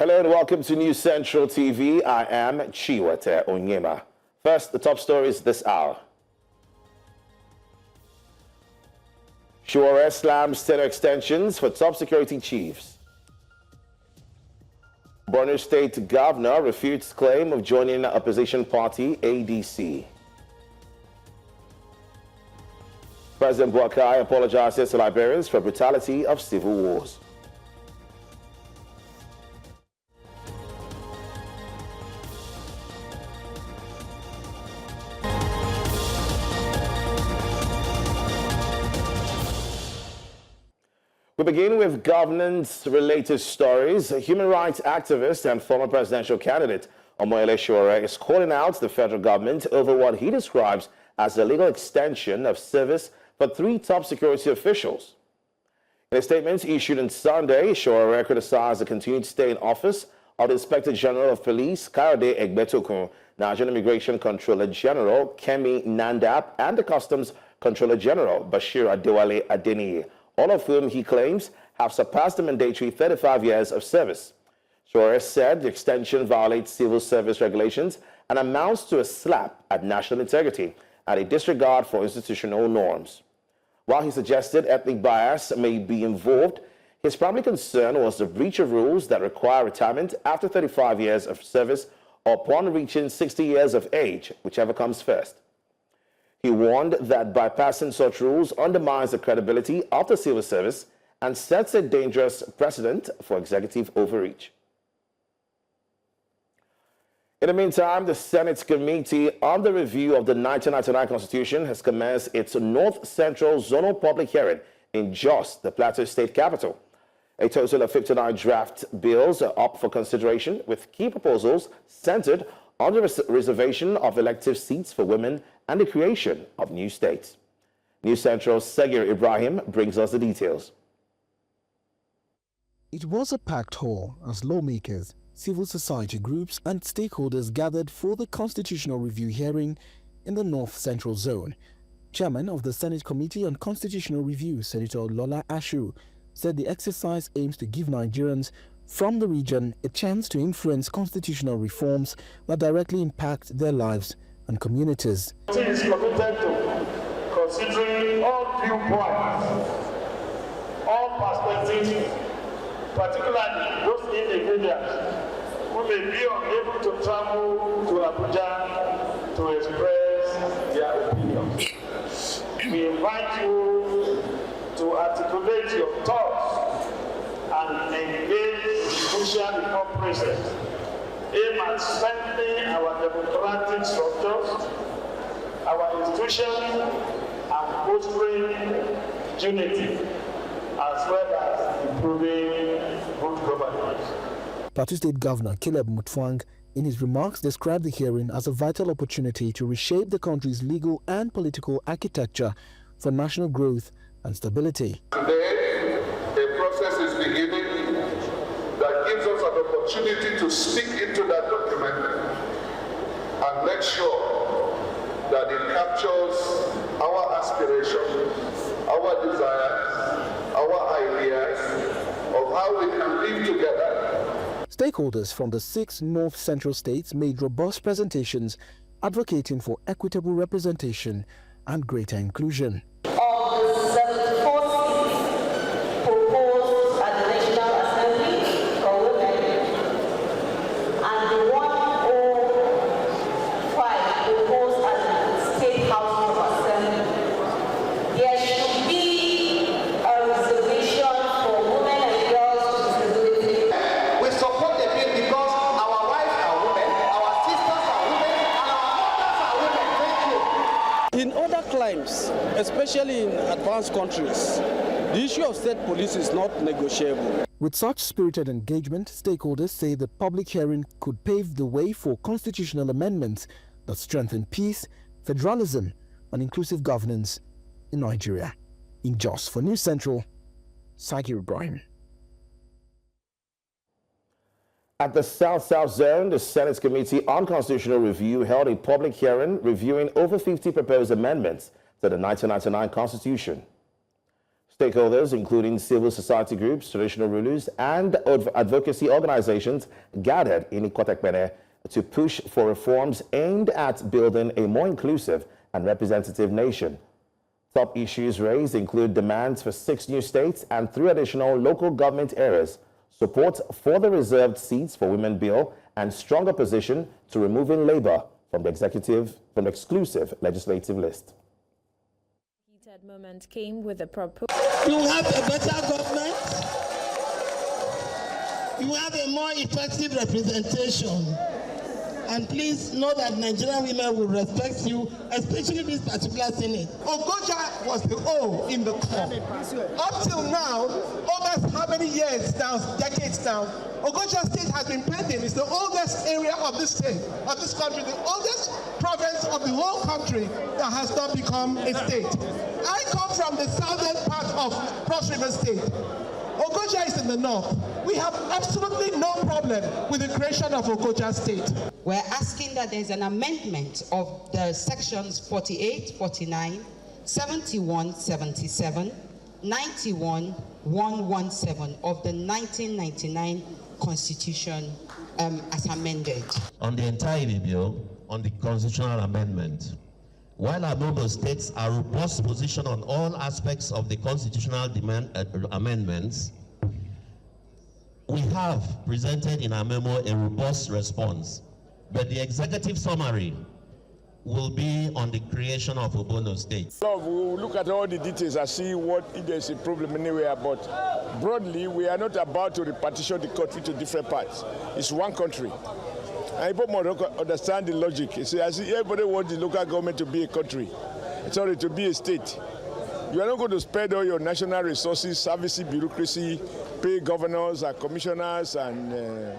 Hello and welcome to News Central TV. I am Chiwete Nguema. First, the top stories this hour. Shuare slams tenure extensions for top security chiefs. Borno State Governor refutes claim of joining opposition party ADC. President Buakai apologizes to Liberians for brutality of civil wars. We begin with governance-related stories. Human rights activist and former presidential candidate Omoyele Sowore is calling out the federal government over what he describes as the legal extension of service for 3 top security officials. In a statement issued on Sunday, Sowore criticized the continued stay in office of the Inspector General of Police, Kayode Egbetokun, Nigerian Immigration Controller General Kemi Nandap, and the Customs Controller General Bashir Adewale Adeniyi, all of whom he claims have surpassed the mandatory 35 years of service. Sowore said the extension violates civil service regulations and amounts to a slap at national integrity and a disregard for institutional norms. While he suggested ethnic bias may be involved, his primary concern was the breach of rules that require retirement after 35 years of service or upon reaching 60 years of age, whichever comes first. He warned that bypassing such rules undermines the credibility of the civil service and sets a dangerous precedent for executive overreach. In the meantime, the Senate Committee on the Review of the 1999 Constitution has commenced its North Central Zonal Public Hearing in Jos, the Plateau State capital. A total of 59 draft bills are up for consideration, with key proposals centered on the reservation of elective seats for women and the creation of new states. News Central's Sagir Ibrahim brings us the details. It was a packed hall as lawmakers, civil society groups and stakeholders gathered for the constitutional review hearing in the North Central Zone. Chairman of the Senate Committee on Constitutional Review, Senator Lola Ashu, said the exercise aims to give Nigerians from the region a chance to influence constitutional reforms that directly impact their lives and communities. It is committed to considering all viewpoints, all perspectives, particularly those individuals who may be unable to travel to Abuja to express their opinions. We invite you to articulate your thoughts and engage social reform process, aim at strengthening our democratic structures, our institutions, and fostering unity, as well as improving good governance. Plateau State Governor Caleb Mutfwang, in his remarks, described the hearing as a vital opportunity to reshape the country's legal and political architecture for national growth and stability. Today, a process is beginning that gives us an opportunity to speak into that document and make sure that it captures our aspirations, our desires, our ideas of how we can live together. Stakeholders from the 6 North Central states made robust presentations advocating for equitable representation and greater inclusion. Especially in advanced countries, the issue of state police is not negotiable. With such spirited engagement, stakeholders say the public hearing could pave the way for constitutional amendments that strengthen peace, federalism, and inclusive governance in Nigeria. In Jos for News Central, Sagir Ibrahim. At the South-South Zone, the Senate Committee on Constitutional Review held a public hearing reviewing over 50 proposed amendments to the 1999 Constitution. Stakeholders, including civil society groups, traditional rulers, and advocacy organizations, gathered in Ikotekpene to push for reforms aimed at building a more inclusive and representative nation. Top issues raised include demands for 6 new states and 3 additional local government areas, support for the reserved seats for women bill, and stronger position to removing labor from the exclusive legislative list. Heated moment came with the proposal. You have a better government. You have a more effective representation. And please know that Nigerian women will respect you, especially this particular Senate. Ogoja was the O in the core. Up till now, over how many years now, decades now, Ogoja State has been pending. It's the oldest area of this state, of this country, the oldest province of the whole country that has not become a state. I come from the southern part of Cross River State. Ogoja is in the north. We have absolutely no problem with the creation of Ogoja State. We're asking that there's an amendment of the sections 48, 49, 71, 77, 91, 117 of the 1999 Constitution as amended. On the entire bill, on the constitutional amendment, while our member states are robust position on all aspects of the constitutional amendments, we have presented in our memo a robust response, but the executive summary will be on the creation of Obono State. So we'll look at all the details and see if there's a problem anywhere, but broadly, we are not about to repartition the country to different parts. It's one country. And people must understand the logic. You see, I see everybody wants the local government to be a country, sorry, to be a state. You are not going to spend all your national resources, services, bureaucracy, pay governors and commissioners and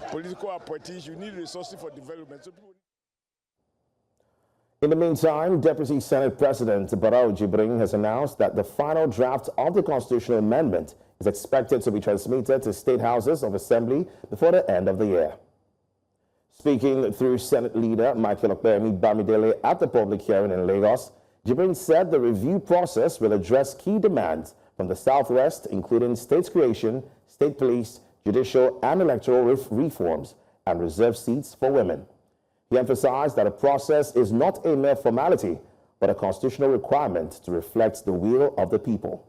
political appointees. You need resources for development. So people... In the meantime, Deputy Senate President Barau Jibrin has announced that the final draft of the constitutional amendment is expected to be transmitted to state houses of assembly before the end of the year. Speaking through Senate leader Michael Okpeyemi Bamidele at the public hearing in Lagos, Jibrin said the review process will address key demands from the Southwest, including state creation, state police, judicial and electoral reforms, and reserved seats for women. He emphasized that a process is not a mere formality, but a constitutional requirement to reflect the will of the people.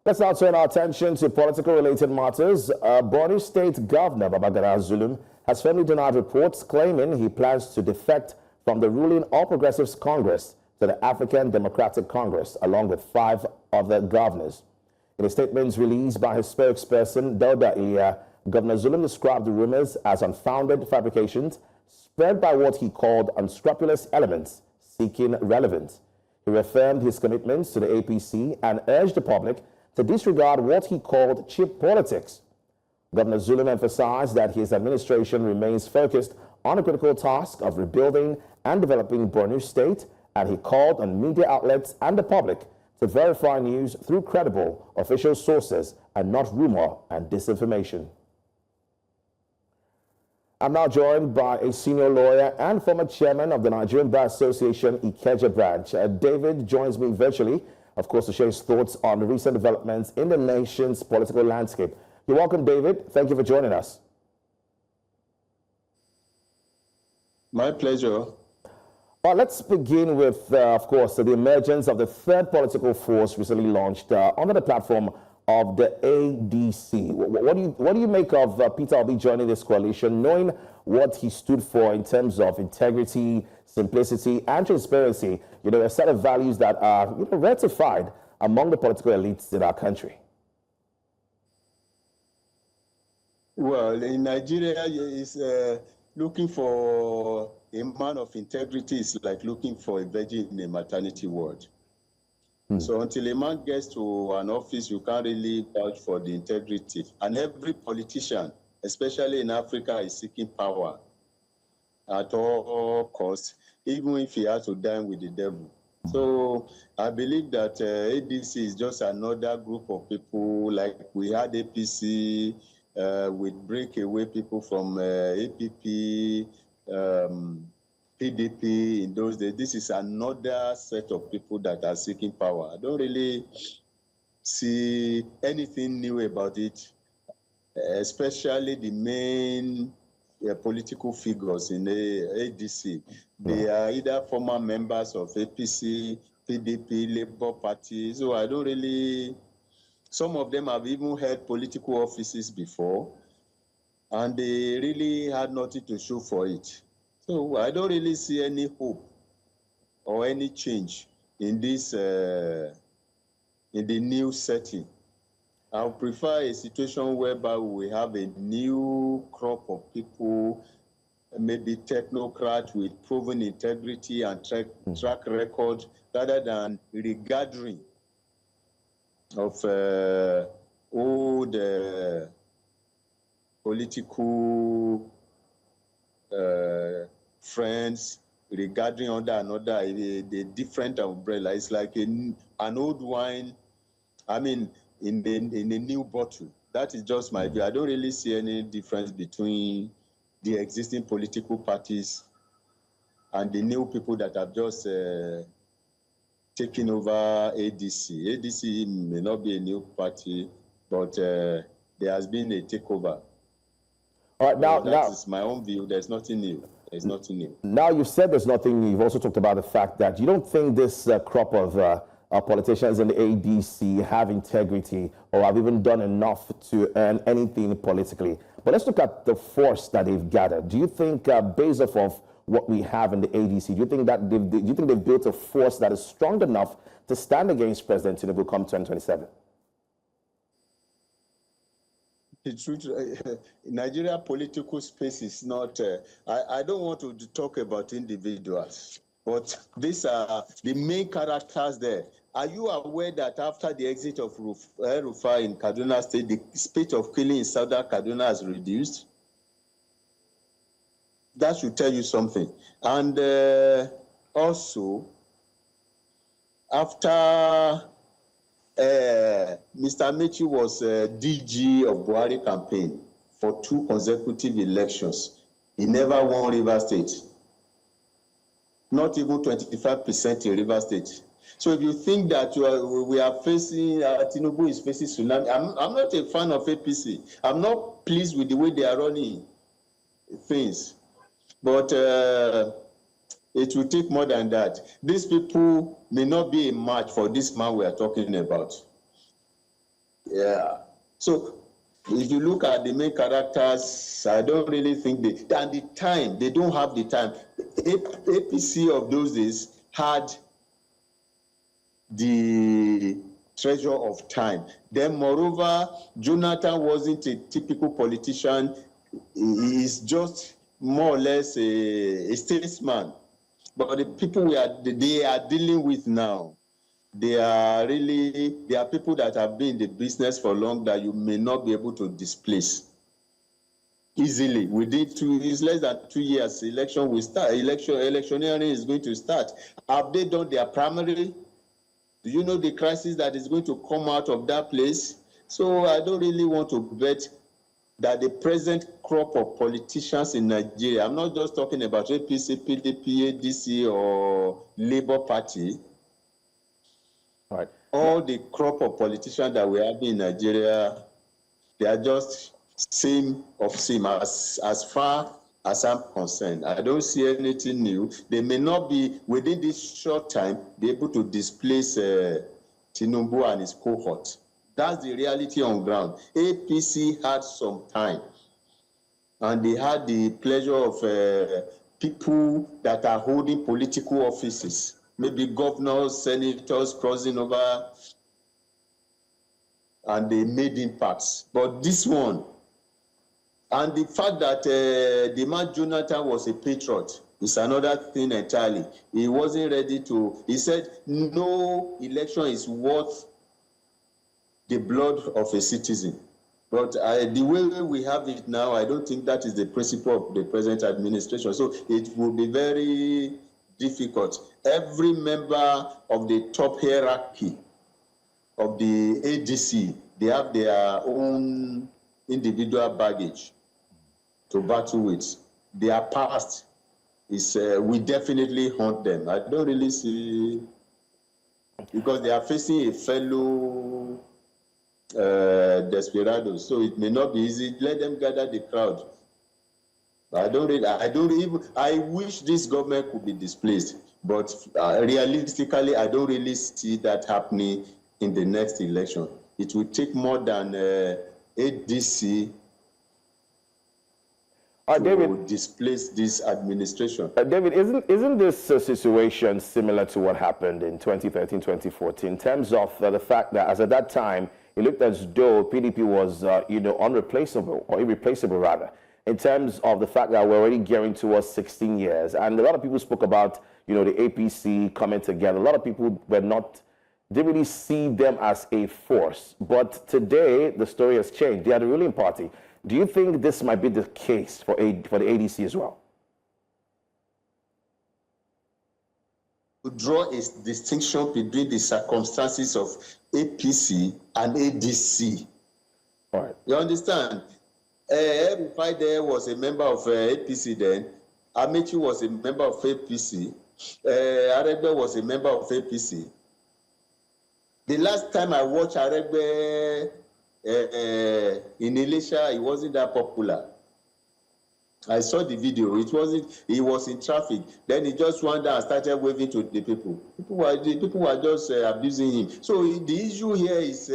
Let's now turn our attention to political-related matters. Borno State Governor Babagana Zulum has firmly denied reports claiming he plans to defect from the ruling All Progressives Congress to the African Democratic Congress, along with 5 other governors. In a statement released by his spokesperson, Dauda Iliya, Governor Zulum described the rumors as unfounded fabrications spread by what he called unscrupulous elements seeking relevance. He reaffirmed his commitments to the APC and urged the public to disregard what he called cheap politics. Governor Zulum emphasized that his administration remains focused on a critical task of rebuilding and developing Borno State, and he called on media outlets and the public to verify news through credible official sources and not rumor and disinformation. I'm now joined by a senior lawyer and former chairman of the Nigerian Bar Association Ikeja branch. David joins me virtually, of course, to share his thoughts on the recent developments in the nation's political landscape. You're welcome, David. Thank you for joining us. My pleasure. Well, let's begin with, of course, the emergence of the third political force recently launched under the platform of the ADC. What do you make of Peter Obi joining this coalition, knowing what he stood for in terms of integrity, simplicity, and transparency? You know, a set of values that are ratified among the political elites in our country. Well, in Nigeria, is looking for a man of integrity is like looking for a virgin in a maternity ward. So until a man gets to an office, you can't really vouch for the integrity. And every politician, especially in Africa, is seeking power at all costs, even if he has to dine with the devil. So I believe that ADC is just another group of people, like we had APC, with breakaway people from APP, PDP in those days. This is another set of people that are seeking power. I don't really see anything new about it, especially the main political figures in the ADC. They are either former members of APC, PDP, Labour Party. So I don't really, some of them have even held political offices before, and they really had nothing to show for it. So I don't really see any hope or any change in this, in the new setting. I would prefer a situation whereby we have a new crop of people, maybe technocrats with proven integrity and track record, rather than regathering of old political friends regarding under another, a different umbrella. It's like an old wine, I mean, in a new bottle. That is just my view. I don't really see any difference between the existing political parties and the new people that have just taken over ADC. ADC may not be a new party, but there has been a takeover. All right, now that is my own view. There's nothing new. There's nothing new. Now, you've said there's nothing new. You've also talked about the fact that you don't think this crop of politicians in the ADC have integrity or have even done enough to earn anything politically. But let's look at the force that they've gathered. Do you think, based off of what we have in the ADC, do you think they've built a force that is strong enough to stand against President Tinubu come 2027? The truth, Nigeria political space is not, I don't want to talk about individuals, but these are the main characters there. Are you aware that after the exit of Rufai in Kaduna State, the spate of killing in southern Kaduna has reduced? That should tell you something. And also, after Mr. Amechi was DG of Buhari campaign for 2 consecutive elections, he never won Rivers State. Not even 25% in Rivers State. So if you think that we are facing, Tinubu is facing tsunami, I'm not a fan of APC. I'm not pleased with the way they are running things. But it will take more than that. These people may not be a match for this man we are talking about. Yeah. So if you look at the main characters, I don't really think they don't have the time. APC of those days had the treasure of time. Then moreover, Jonathan wasn't a typical politician. He is just more or less a statesman. But the people they are dealing with now, they are people that have been in the business for long that you may not be able to displace easily. It's less than 2 years, election will start. Electioneering is going to start. Have they done their primary? Do you know the crisis that is going to come out of that place? So I don't really want to bet that the present crop of politicians in Nigeria, I'm not just talking about APC, PDP, ADC, or Labour Party. All right. All the crop of politicians that we have in Nigeria, they are just same as far as I'm concerned. I don't see anything new. They may not be, within this short time, be able to displace Tinubu and his cohort. That's the reality on ground. APC had some time, and they had the pleasure of people that are holding political offices, maybe governors, senators crossing over, and they made impacts. But this one, and the fact that the man Jonathan was a patriot is another thing entirely. He wasn't ready to, he said, no election is worth the blood of a citizen. But the way we have it now, I don't think that is the principle of the present administration. So it will be very difficult. Every member of the top hierarchy of the ADC, they have their own individual baggage to battle with. Their past we definitely hunt them. I don't really see, because they are facing a fellow desperado, so it may not be easy. Let them gather the crowd. I wish this government could be displaced, but realistically, I don't really see that happening in the next election. It will take more than ADC to displace this administration. David, isn't this situation similar to what happened in 2013, 2014, in terms of the fact that, as at that time, it looked as though PDP was, unreplaceable, or irreplaceable rather, in terms of the fact that we're already gearing towards 16 years, and a lot of people spoke about, the APC coming together. A lot of people didn't really see them as a force, but today the story has changed. They are the ruling party. Do you think this might be the case for the ADC as well? To draw a distinction between the circumstances of APC and ADC. All right. You understand? Everybody there was a member of APC then. Amechi was a member of APC. Aregbe was a member of APC. The last time I watched Aregbe in Elisha, he wasn't that popular. I saw the video. He was in traffic. Then he just went down and started waving to the people. People were just abusing him. So the issue here is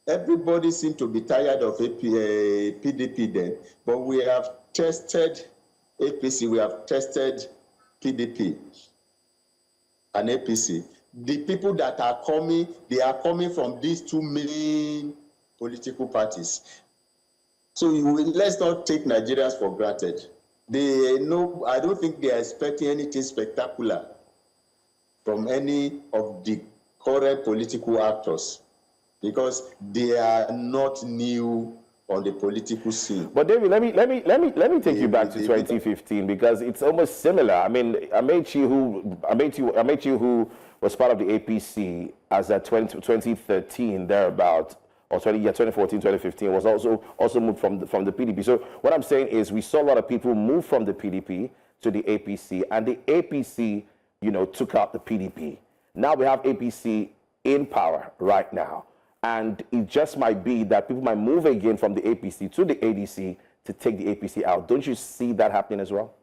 everybody seemed to be tired of PDP then. But we have tested APC, we have tested PDP and APC. The people that are coming, they are coming from these two main political parties. So let's not take Nigerians for granted. I don't think they are expecting anything spectacular from any of the current political actors, because they are not new on the political scene. But David, let me take you back to 2015, because it's almost similar. I mean, Amechi, who was part of the APC as at 2013 thereabout, or 2014, 2015, was also moved from the PDP. So what I'm saying is, we saw a lot of people move from the PDP to the APC, and the APC, took out the PDP. Now we have APC in power right now, and it just might be that people might move again from the APC to the ADC to take the APC out. Don't you see that happening as well?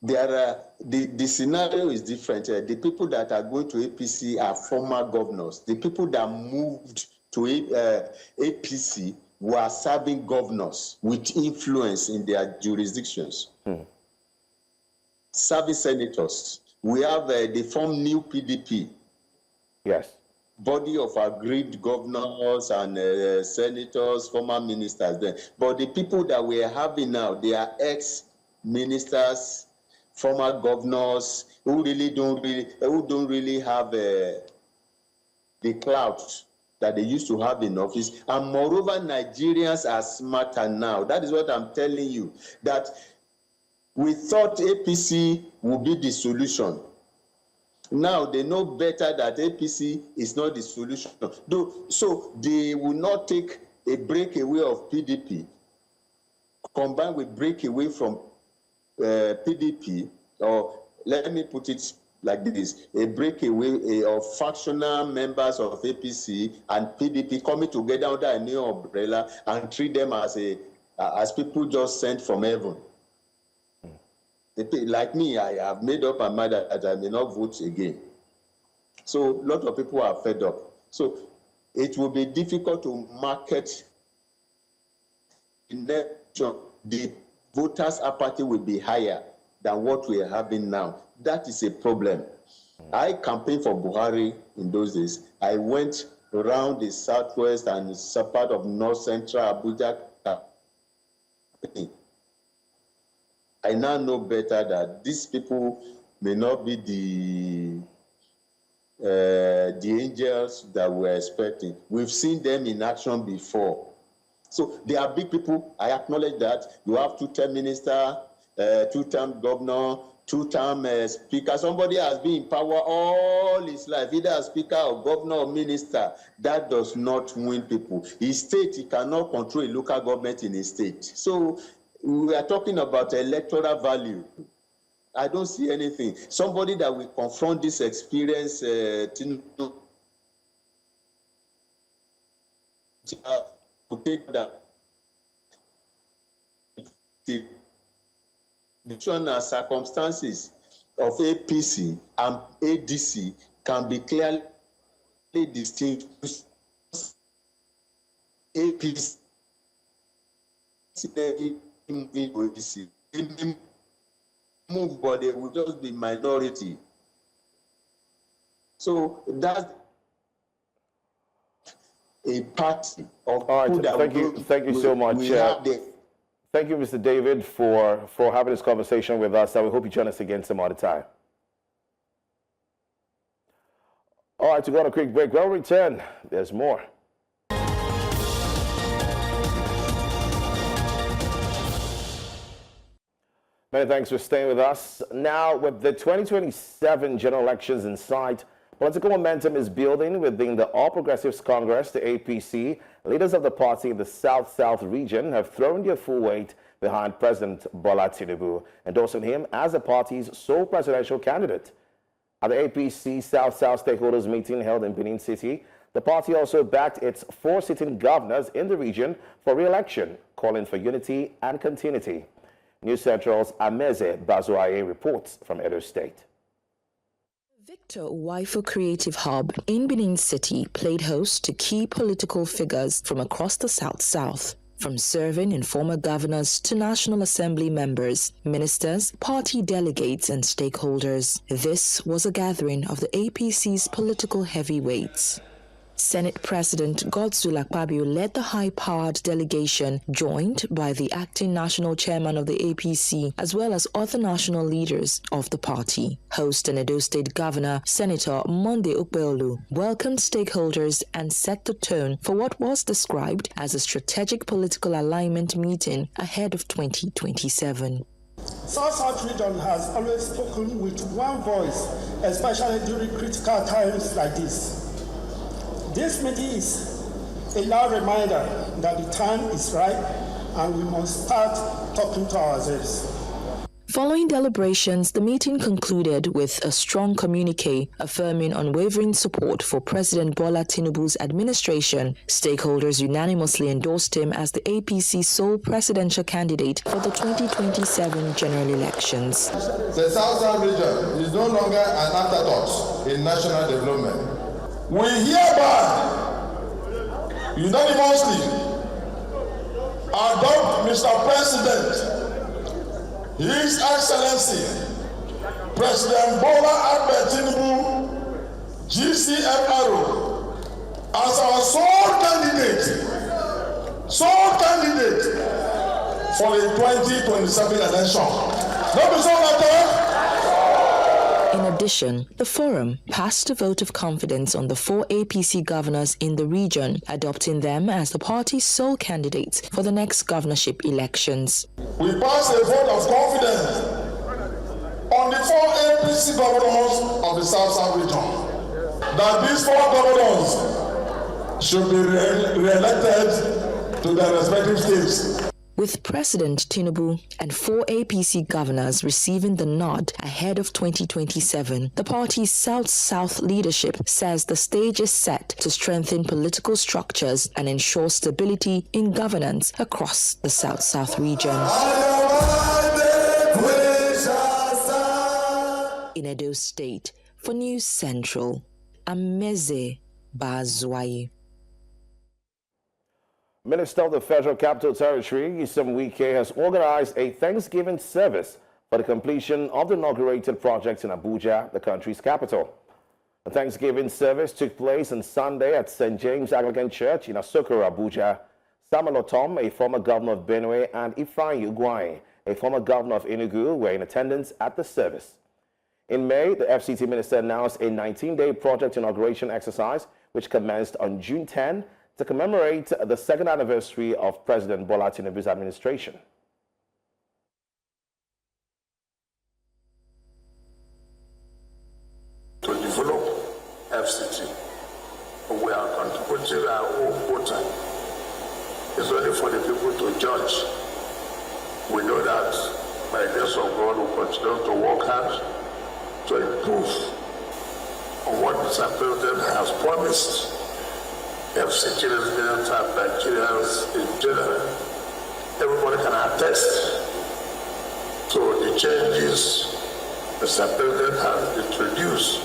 The scenario is different. The people that are going to APC are former governors. The people that moved to APC were serving governors with influence in their jurisdictions. Serving senators. We have the form new PDP. Yes. Body of agreed governors and senators, former ministers then. But the people that we are having now, they are ex-ministers, former governors who don't really have the clout that they used to have in office. And moreover, Nigerians are smarter now. That is what I'm telling you. That we thought APC would be the solution. Now they know better that APC is not the solution. So they will not take a breakaway of PDP combined with breakaway from PDP, or let me put it like this, a breakaway of factional members of APC and PDP coming together under a new umbrella and treat them as people just sent from heaven. Like me, I have made up my mind that I may not vote again. So a lot of people are fed up. So it will be difficult to market election. The voters' apathy will be higher than what we are having now. That is a problem. I campaigned for Buhari in those days. I went around the southwest and some part of north central Abuja. I now know better that these people may not be the angels that we're expecting. We've seen them in action before. So they are big people. I acknowledge that. You have two-term minister, two-term governor, two-term speaker. Somebody has been in power all his life, either a speaker or governor or minister. That does not win people. His state, he cannot control a local government in his state. So we are talking about electoral value. I don't see anything. Somebody that will confront this experience, to take that the circumstances of APC and ADC can be clearly distinguished. APC move, but they will just be minority. So that's a party of all right. Thank you so much. Thank you, Mr. David, for having this conversation with us. I hope you join us again some other time. All right, to go on a quick break. We'll return. There's more. Many thanks for staying with us. Now, with the 2027 general elections in sight, political momentum is building within the All Progressives Congress, the APC. Leaders of the party in the South-South region have thrown their full weight behind President Bola Tinubu, endorsing him as the party's sole presidential candidate. At the APC South-South stakeholders meeting held in Benin City, the party also backed its 4 sitting governors in the region for re-election, calling for unity and continuity. News Central's Ameze Bazuaye reports from Edo State. Victor Waifo Creative Hub in Benin City played host to key political figures from across the South-South, from serving and former governors to National Assembly members, ministers, party delegates, and stakeholders. This was a gathering of the APC's political heavyweights. Senate President Godswill Akpabio led the high-powered delegation, joined by the acting national chairman of the APC, as well as other national leaders of the party. Host and Edo State Governor, Senator Monday Ukbeolu, welcomed stakeholders and set the tone for what was described as a strategic political alignment meeting ahead of 2027. South-South region has always spoken with one voice, especially during critical times like this. This meeting is a loud reminder that the time is right and we must start talking to ourselves. Following deliberations, the meeting concluded with a strong communique affirming unwavering support for President Bola Tinubu's administration. Stakeholders unanimously endorsed him as the APC's sole presidential candidate for the 2027 general elections. The Southern region is no longer an afterthought in national development. We hereby unanimously adopt Mr. President, His Excellency, President Bola Ahmed Tinubu, GCFRO, as our sole candidate for the 2027 election. Not be so matter. In addition, the forum passed a vote of confidence on the 4 APC governors in the region, adopting them as the party's sole candidates for the next governorship elections. We passed a vote of confidence on the 4 APC governors of the South-South region, that these 4 governors should be re-elected to their respective states. With President Tinubu and 4 APC governors receiving the nod ahead of 2027, the party's South-South leadership says the stage is set to strengthen political structures and ensure stability in governance across the South-South region. In Edo State, for News Central, Ameze Bazuaye. Minister of the Federal Capital Territory, Issam Wike, has organized a Thanksgiving service for the completion of the inaugurated project in Abuja, the country's capital. The Thanksgiving service took place on Sunday at St. James Anglican Church in Asokoro, Abuja. Samuel Otom, a former governor of Benue, and Ifeanyi Ugwuanyi, a former governor of Enugu, were in attendance at the service. In May, the FCT minister announced a 19-day project inauguration exercise, which commenced on June 10, to commemorate the 2nd anniversary of President Bola Tinubu's administration. To develop FCT, we are contributing our own quota. It's only for the people to judge We know that by the grace of God we continue to work hard to improve on what Mr. President has promised FCT residents and Nigerians in general. Everybody can attest to the changes Mr. President has introduced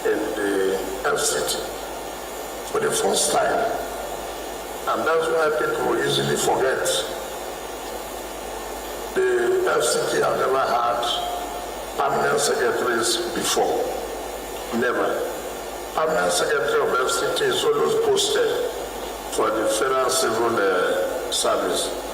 in the FCT for the first time. And that's why people easily forget. The FCT have never had permanent secretaries before. Never. Permanent secretary of FCT is always posted for the Federal Civil Service.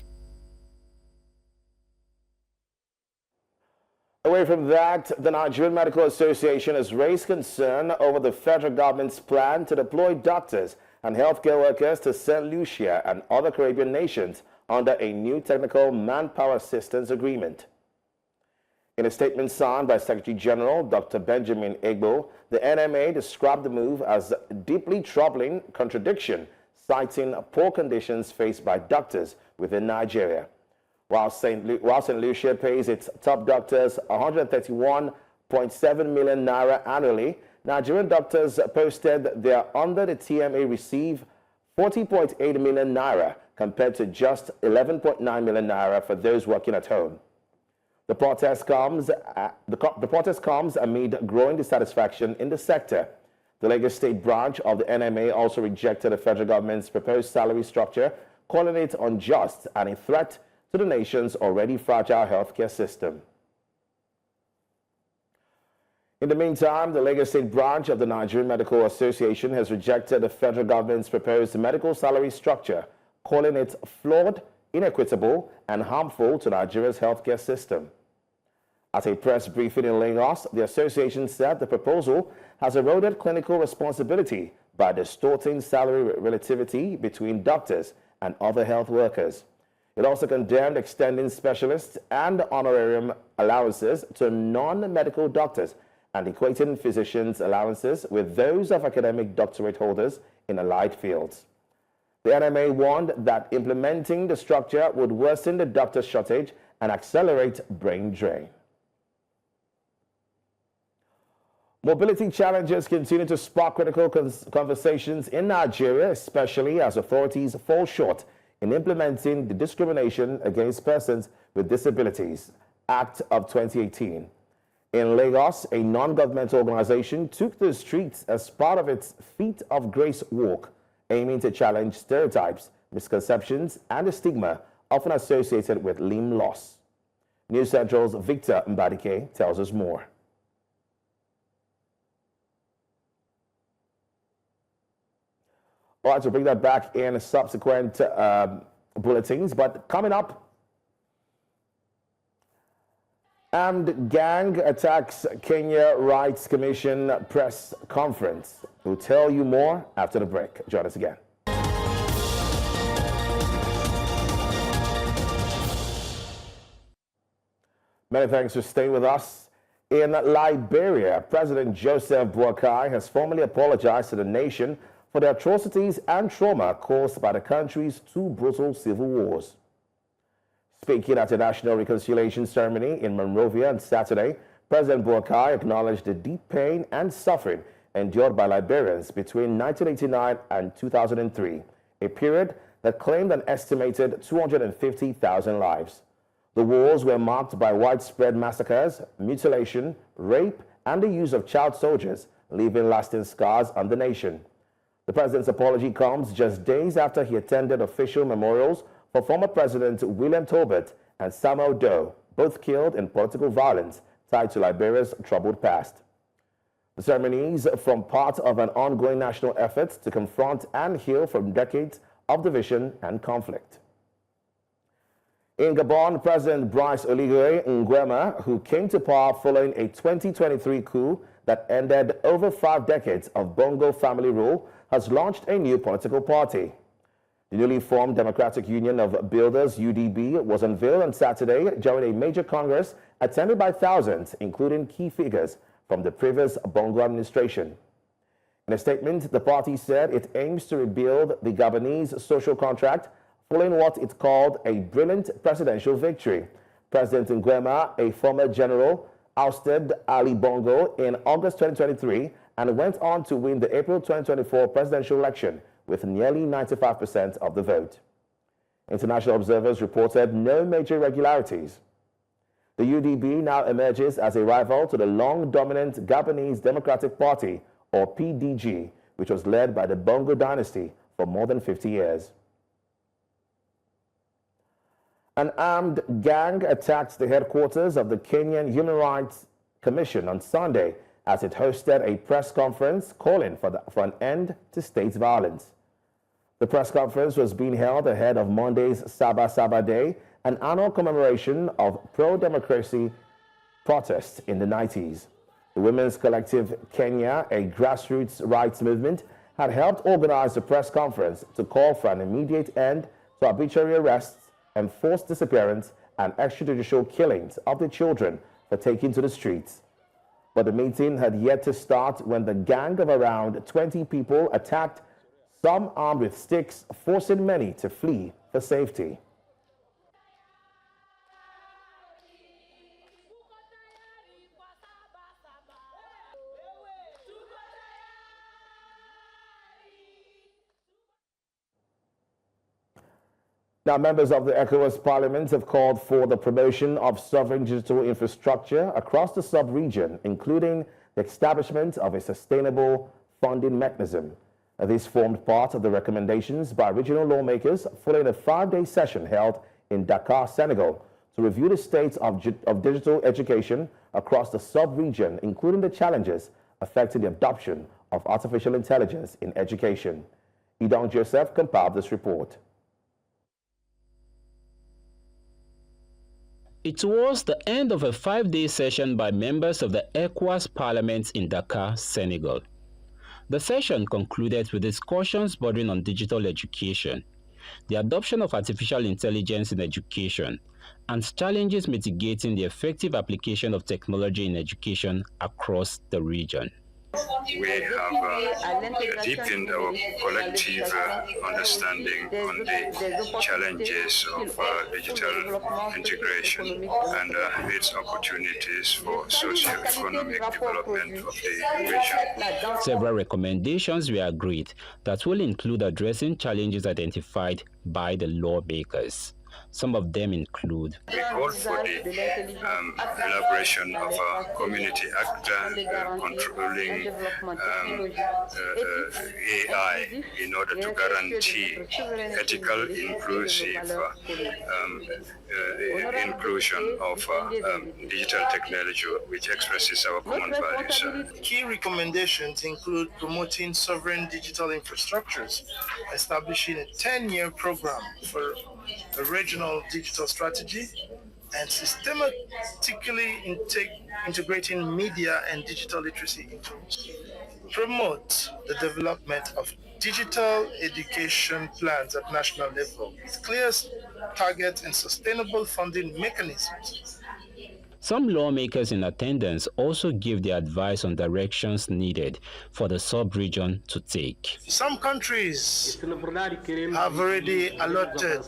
Away from that, the Nigerian Medical Association has raised concern over the federal government's plan to deploy doctors and healthcare workers to St. Lucia and other Caribbean nations under a new technical manpower assistance agreement. In a statement signed by Secretary General Dr. Benjamin Egbo, the NMA described the move as a deeply troubling contradiction, citing poor conditions faced by doctors within Nigeria. While St. Lucia pays its top doctors 131.7 million naira annually, Nigerian doctors posted they are under the TMA receive 40.8 million naira compared to just 11.9 million naira for those working at home. The protest comes amid growing dissatisfaction in the sector. The Lagos State branch of the NMA also rejected the federal government's proposed salary structure, calling it unjust and a threat to the nation's already fragile healthcare system. In the meantime, the Lagos State branch of the Nigerian Medical Association has rejected the federal government's proposed medical salary structure, calling it flawed, inequitable, and harmful to Nigeria's healthcare system. At a press briefing in Lagos, the association said the proposal has eroded clinical responsibility by distorting salary relativity between doctors and other health workers. It also condemned extending specialists and honorarium allowances to non-medical doctors and equating physicians' allowances with those of academic doctorate holders in allied fields. The NMA warned that implementing the structure would worsen the doctor shortage and accelerate brain drain. Mobility challenges continue to spark critical conversations in Nigeria, especially as authorities fall short in implementing the Discrimination Against Persons with Disabilities Act of 2018. In Lagos, a non-governmental organization took to the streets as part of its Feet of Grace walk, aiming to challenge stereotypes, misconceptions, and the stigma often associated with limb loss. News Central's Victor Mbadike tells us more. All right, we'll bring that back in subsequent bulletins. But coming up, armed gang attacks Kenya Rights Commission press conference. We'll tell you more after the break. Join us again. Many thanks for staying with us. In Liberia, President Joseph Boakai has formally apologized to the nation for the atrocities and trauma caused by the country's two brutal civil wars. Speaking at a national reconciliation ceremony in Monrovia on Saturday, President Boakai acknowledged the deep pain and suffering endured by Liberians between 1989 and 2003, a period that claimed an estimated 250,000 lives. The wars were marked by widespread massacres, mutilation, rape, and the use of child soldiers, leaving lasting scars on the nation. The president's apology comes just days after he attended official memorials for former President William Tobit and Samuel Doe, both killed in political violence tied to Liberia's troubled past. The ceremonies form part of an ongoing national effort to confront and heal from decades of division and conflict. In Gabon, President Brice Oligui Nguema, who came to power following a 2023 coup that ended over 5 decades of Bongo family rule, has launched a new political party. The newly formed Democratic Union of Builders, UDB, was unveiled on Saturday during a major congress attended by thousands, including key figures from the previous Bongo administration. In a statement, the party said it aims to rebuild the Gabonese social contract following what it called a brilliant presidential victory. President Nguema, a former general, ousted Ali Bongo in August 2023 and went on to win the April 2024 presidential election with nearly 95% of the vote. International observers reported no major irregularities. The UDP now emerges as a rival to the long-dominant Gabonese Democratic Party, or PDG, which was led by the Bongo dynasty for more than 50 years. An armed gang attacked the headquarters of the Kenyan Human Rights Commission on Sunday as it hosted a press conference calling for an end to state violence. The press conference was being held ahead of Monday's Saba Saba Day, an annual commemoration of pro-democracy protests in the 90s. The Women's Collective Kenya, a grassroots rights movement, had helped organize the press conference to call for an immediate end to arbitrary arrests, enforced disappearance, and extrajudicial killings of the children for taking to the streets. But the meeting had yet to start when the gang of around 20 people attacked, some armed with sticks, forcing many to flee for safety. Now, members of the ECOWAS Parliament have called for the promotion of sovereign digital infrastructure across the sub-region, including the establishment of a sustainable funding mechanism. This formed part of the recommendations by regional lawmakers following a 5-day session held in Dakar, Senegal, to review the state of digital education across the sub-region, including the challenges affecting the adoption of artificial intelligence in education. Idong Joseph compiled this report. It was the end of a 5-day session by members of the ECOWAS Parliament in Dakar, Senegal. The session concluded with discussions bordering on digital education, the adoption of artificial intelligence in education, and challenges mitigating the effective application of technology in education across the region. We have deepened our collective understanding on the challenges of digital integration and its opportunities for socio-economic development of the region. Several recommendations were agreed that will include addressing challenges identified by the lawmakers. Some of them include: we call for the elaboration of a community act controlling AI in order to guarantee ethical, inclusive inclusion of digital technology which expresses our common values. Key recommendations include promoting sovereign digital infrastructures, establishing a 10-year program for a regional digital strategy, and systematically integrating media and digital literacy into promote the development of digital education plans at national level with clear targets and sustainable funding mechanisms. Some lawmakers in attendance also gave their advice on directions needed for the sub-region to take. Some countries have already allotted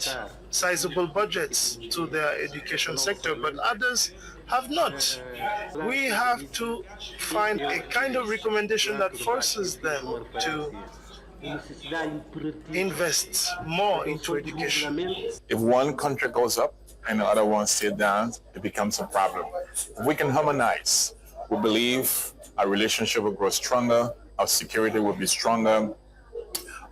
sizable budgets to their education sector, but others have not. We have to find a kind of recommendation that forces them to invest more into education. If one country goes up and the other one stays down, it becomes a problem. If we can harmonize, we believe our relationship will grow stronger, our security will be stronger.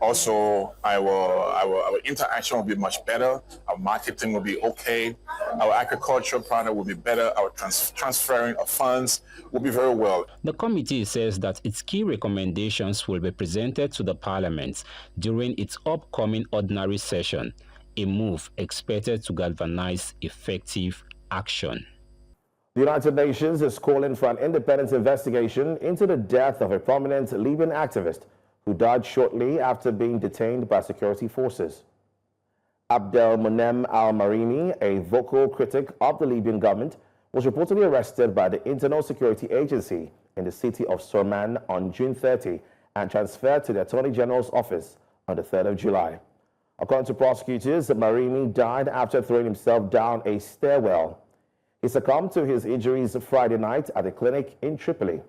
Also, our interaction will be much better, our marketing will be okay, our agricultural product will be better, our transferring of funds will be very well. The committee says that its key recommendations will be presented to the Parliament during its upcoming ordinary session, a move expected to galvanize effective action. The United Nations is calling for an independent investigation into the death of a prominent Libyan activist who died shortly after being detained by security forces. Abdelmonem al-Marini, a vocal critic of the Libyan government, was reportedly arrested by the Internal Security Agency in the city of Sorman on June 30 and transferred to the Attorney General's office on the 3rd of July. According to prosecutors, Marimi died after throwing himself down a stairwell. He succumbed to his injuries Friday night at a clinic in Tripoli.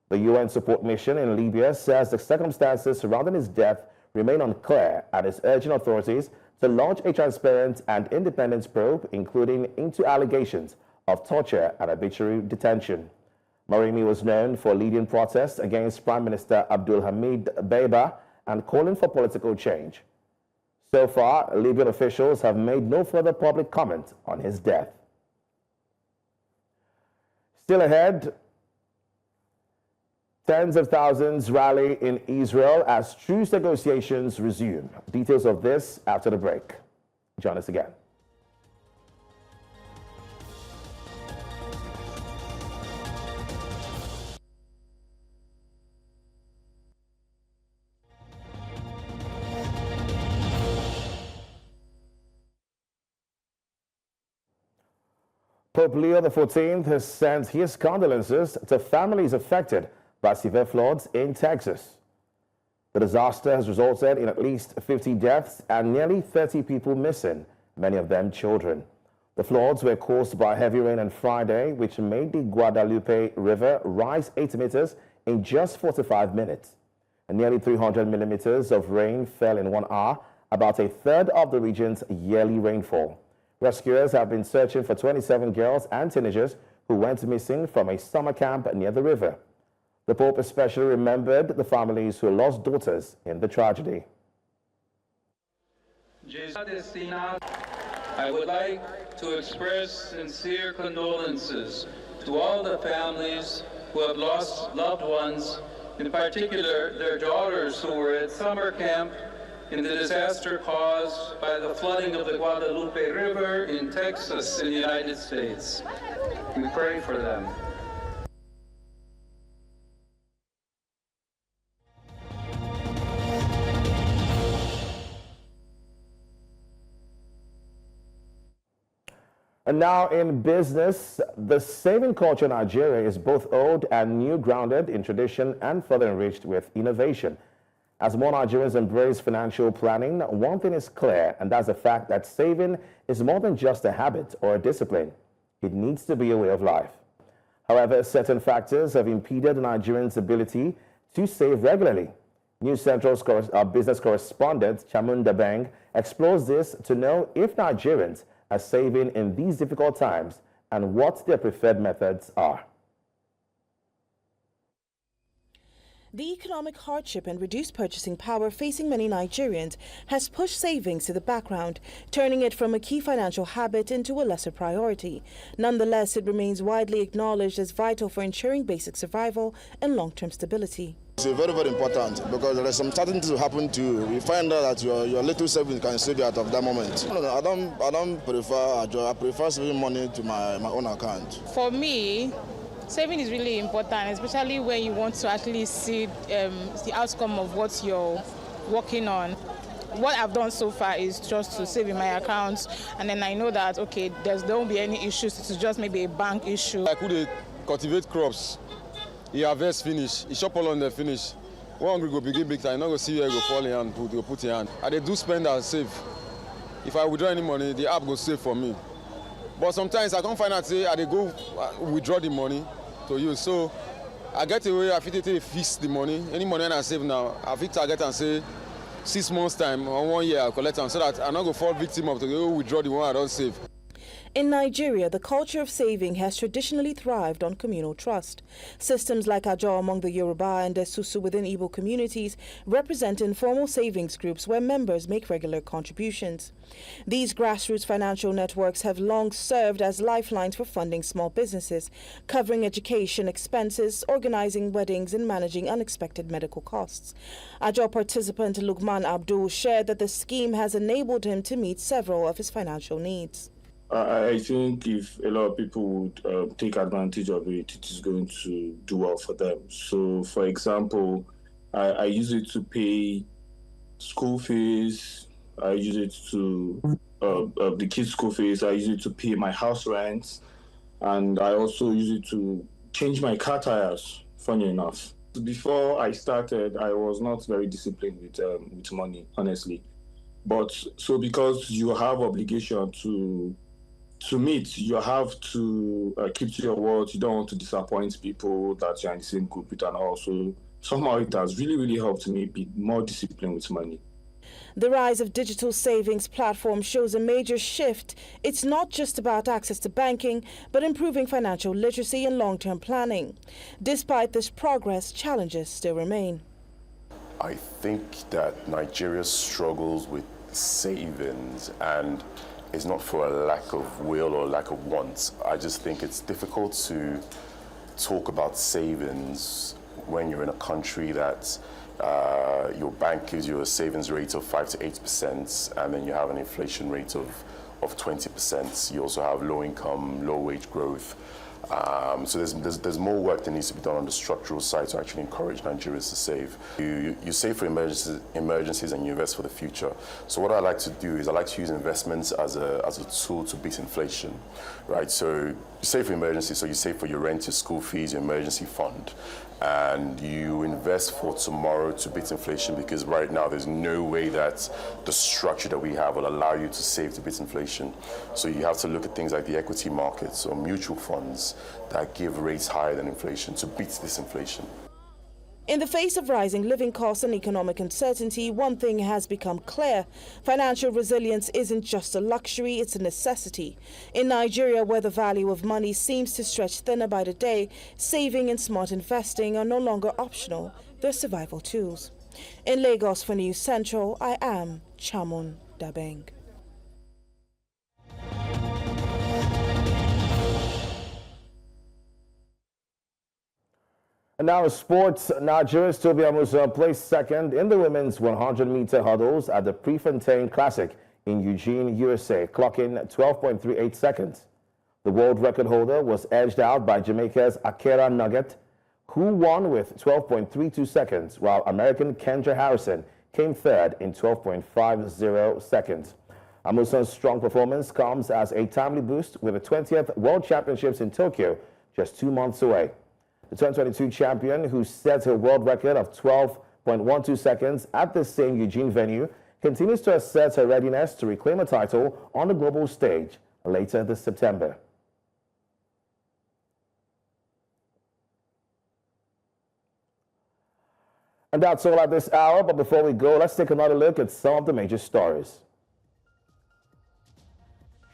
The UN support mission in Libya says the circumstances surrounding his death remain unclear and is urging authorities to launch a transparent and independent probe, including into allegations of torture and arbitrary detention. Marimi was known for leading protests against Prime Minister Abdul Hamid Dbeibah and calling for political change. So far, Libyan officials have made no further public comment on his death. Still ahead, tens of thousands rally in Israel as truce negotiations resume. Details of this after the break. Join us again. Pope Leo XIV has sent his condolences to families affected by severe floods in Texas. The disaster has resulted in at least 50 deaths and nearly 30 people missing, many of them children. The floods were caused by heavy rain on Friday, which made the Guadalupe River rise 8 meters in just 45 minutes. And nearly 300 millimeters of rain fell in 1 hour, about a third of the region's yearly rainfall. Rescuers have been searching for 27 girls and teenagers who went missing from a summer camp near the river. The Pope especially remembered the families who lost daughters in the tragedy. I would like to express sincere condolences to all the families who have lost loved ones, in particular their daughters who were at summer camp in the disaster caused by the flooding of the Guadalupe River in Texas in the United States. We pray for them. And now in business, the saving culture in Nigeria is both old and new, grounded in tradition and further enriched with innovation. As more Nigerians embrace financial planning, one thing is clear, and that's the fact that saving is more than just a habit or a discipline. It needs to be a way of life. However, certain factors have impeded Nigerians' ability to save regularly. News Central's business correspondent, Chamunda Beng, explores this to know if Nigerians are saving in these difficult times and what their preferred methods are. The economic hardship and reduced purchasing power facing many Nigerians has pushed savings to the background, turning it from a key financial habit into a lesser priority. Nonetheless, it remains widely acknowledged as vital for ensuring basic survival and long-term stability. It's very, very important because there are some certain things will happen to you. You find out that your little savings can save you out of that moment. I don't prefer a job. I prefer saving money to my own account. For me, saving is really important, especially when you want to actually see the outcome of what you're working on. What I've done so far is just to save in my account, and then I know that, okay, there won't be any issues. It's just maybe a bank issue. I could cultivate crops. You harvest finish, you shop all on the finish. One hungry go begin big time, you not go see where you go fall in hand, you put in hand. And they do spend and save. If I withdraw any money, the app go save for me. But sometimes I can't find out, say, I go withdraw the money to use. So I get away, I fit to fix the money. Any money I save now, I fit target and say 6 months time or 1 year I'll collect them so that I not go fall victim of to go withdraw the one I don't save. In Nigeria, the culture of saving has traditionally thrived on communal trust. Systems like Ajo among the Yoruba and Esusu within Igbo communities represent informal savings groups where members make regular contributions. These grassroots financial networks have long served as lifelines for funding small businesses, covering education expenses, organizing weddings, and managing unexpected medical costs. Ajo participant Lukman Abdul shared that the scheme has enabled him to meet several of his financial needs. I think if a lot of people would take advantage of it, it is going to do well for them. So, for example, I use it to pay school fees. I use it to the kids' school fees. I use it to pay my house rent, and I also use it to change my car tires. Funny enough, before I started, I was not very disciplined with money, honestly. But so because you have obligation to meet, you have to keep to your word. You don't want to disappoint people that you're in the same group with, and also somehow it has really, really helped me be more disciplined with money. The rise of digital savings platforms shows a major shift. It's not just about access to banking, but improving financial literacy and long-term planning. Despite this progress, challenges still remain. I think that Nigeria struggles with savings, and it's not for a lack of will or lack of want. I just think it's difficult to talk about savings when you're in a country that your bank gives you a savings rate of 5 to 8%, and then you have an inflation rate of 20%. You also have low income, low wage growth. So there's more work that needs to be done on the structural side to actually encourage Nigerians to save. You save for emergencies and you invest for the future. So what I like to do is I like to use investments as a tool to beat inflation, right? So you save for emergencies, so you save for your rent, your school fees, your emergency fund. And you invest for tomorrow to beat inflation, because right now there's no way that the structure that we have will allow you to save to beat inflation. So you have to look at things like the equity markets or mutual funds that give rates higher than inflation to beat this inflation. In the face of rising living costs and economic uncertainty, one thing has become clear. Financial resilience isn't just a luxury, it's a necessity. In Nigeria, where the value of money seems to stretch thinner by the day, saving and smart investing are no longer optional, they're survival tools. In Lagos for News Central, I am Chamun Dabeng. And now sports. Nigeria's Tobi Amusa placed second in the women's 100-meter hurdles at the Prefontaine Classic in Eugene, USA, clocking 12.38 seconds. The world record holder was edged out by Jamaica's Akera Nugget, who won with 12.32 seconds, while American Kendra Harrison came third in 12.50 seconds. Amusa's strong performance comes as a timely boost with the 20th World Championships in Tokyo just 2 months away. The 2022 champion, who set a world record of 12.12 seconds at the same Eugene venue, continues to assert her readiness to reclaim a title on the global stage later this September. And that's all at this hour, but before we go, let's take another look at some of the major stories.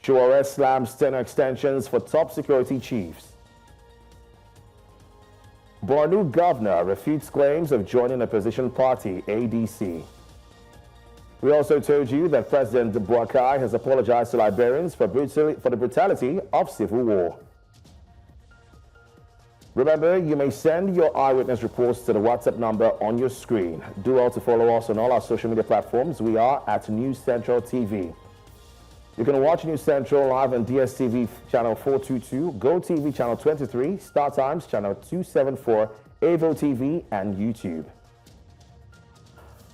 Shuare slams tenure extensions for top security chiefs. Borno governor refutes claims of joining opposition party ADC. We also told you that President Buakai has apologized to Liberians for the brutality of civil war. Remember, you may send your eyewitness reports to the WhatsApp number on your screen. Do well to follow us on all our social media platforms. We are at News Central TV. You can watch News Central live on DSTV channel 422, GoTV channel 23, Star Times channel 274, Avo TV, and YouTube.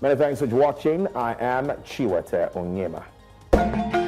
Many thanks for watching. I am Chiwete Nguema.